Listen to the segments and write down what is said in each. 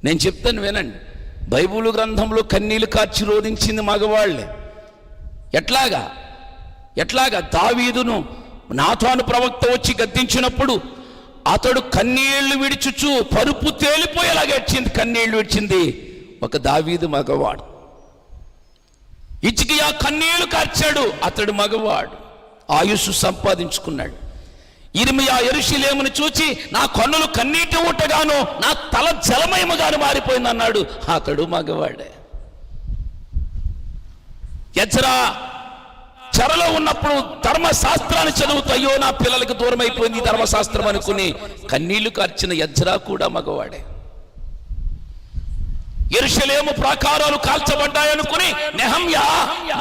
నేను చెప్తాను వినండి. బైబిల్ గ్రంథంలో కన్నీళ్లు కార్చి రోధించింది మగవాళ్లే. ఎట్లాగా దావీదును నాతాను ప్రవక్త వచ్చి గద్దించినప్పుడు అతడు కన్నీళ్లు విడిచుచు పరుపు తేలిపోయేలాగా ఏడ్చింది, కన్నీళ్లు విడిచింది ఒక దావీదు మగవాడు. హిజ్కియా కన్నీళ్లు కార్చాడు, అతడు మగవాడు, ఆయుస్సు సంపాదించుకున్నాడు. ఇర్మియా యెరూషలేమును చూచి నా కన్నులు కన్నీటి ఊటగాను నా తల జలమయముగాను మారిపోయింది అన్నాడు, అతడు మగవాడే. ఎజ్రా చెరలో ఉన్నప్పుడు ధర్మశాస్త్రాన్ని చదువుతూ అయ్యో నా పిల్లలకు దూరం అయిపోయింది ధర్మశాస్త్రం అనుకుని కన్నీళ్లు కార్చిన ఎజ్రా కూడా మగవాడే. యెరూషలేము ప్రాకారాలు కాల్చబడ్డాయనుకుని నెహమ్యా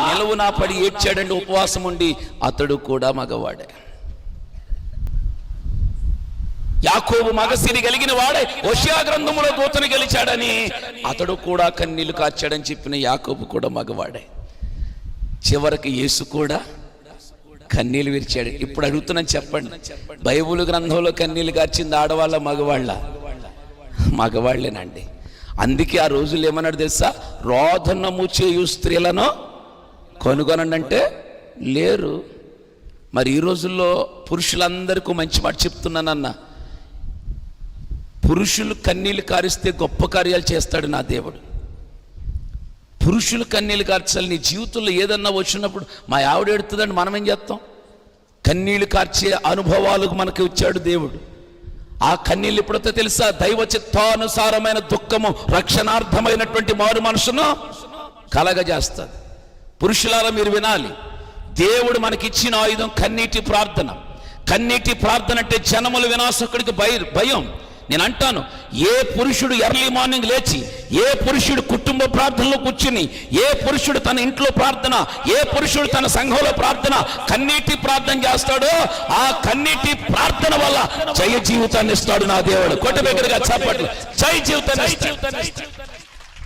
నిలువునా పడి ఏడ్చాడండి, ఉపవాసం ఉండి, అతడు కూడా మగవాడే. యాకోబు మగసిరి కలిగిన వాడే హోషేయ గ్రంథములో దూతను గెలిచాడని అతడు కూడా కన్నీళ్లు కార్చాడని చెప్పిన యాకోబు కూడా మగవాడే. చివరికి యేసు కూడా కన్నీళ్లు విరిచాడు. ఇప్పుడు అడుగుతున్నాను, చెప్పండి, బైబిల్ గ్రంథంలో కన్నీళ్లు కార్చింది ఆడవాళ్ళ మగవాళ్ళ? మగవాళ్ళేనండి. అందుకే ఆ రోజులు ఏమన్నాడు తెలుసా? రోదనము చేయు స్త్రీలను కనుగొనండి అంటే లేరు. మరి ఈ రోజుల్లో పురుషులందరికీ మంచి మాట చెప్తున్నానన్న, పురుషులు కన్నీళ్లు కారిస్తే గొప్ప కార్యాలు చేస్తాడు నా దేవుడు. పురుషులు కన్నీళ్లు కార్చాలి. నీ జీవితంలో ఏదన్నా వచ్చినప్పుడు మా ఆవిడ ఎడుతుందండి, మనం ఏం చేస్తాం? కన్నీళ్లు కార్చే అనుభవాలకు మనకి వచ్చాడు దేవుడు. ఆ కన్నీళ్ళు ఎప్పుడైతే తెలుసా? దైవ చిత్తానుసారమైన దుఃఖము రక్షణార్థమైనటువంటి మారు మనసును కలగజేస్తుంది. పురుషులారా మీరు వినాలి, దేవుడు మనకిచ్చిన ఆయుధం కన్నీటి ప్రార్థన. కన్నీటి ప్రార్థన అంటే జనముల వినాశకుడికి భయం. నేను అంటాను, ఏ పురుషుడు ఎర్లీ మార్నింగ్ లేచి, ఏ పురుషుడు కుటుంబ ప్రార్థనలో కూర్చుని, ఏ పురుషుడు తన ఇంట్లో ప్రార్థన, ఏ పురుషుడు తన సంఘంలో ప్రార్థన, కన్నీటి ప్రార్థన చేస్తాడో ఆ కన్నీటి ప్రార్థన వల్ల జయ జీవితాన్ని ఇస్తాడు నా దేవుడు. కొట్ట దగ్గరగా చెప్పట్లు, జయ జీవితాన్ని.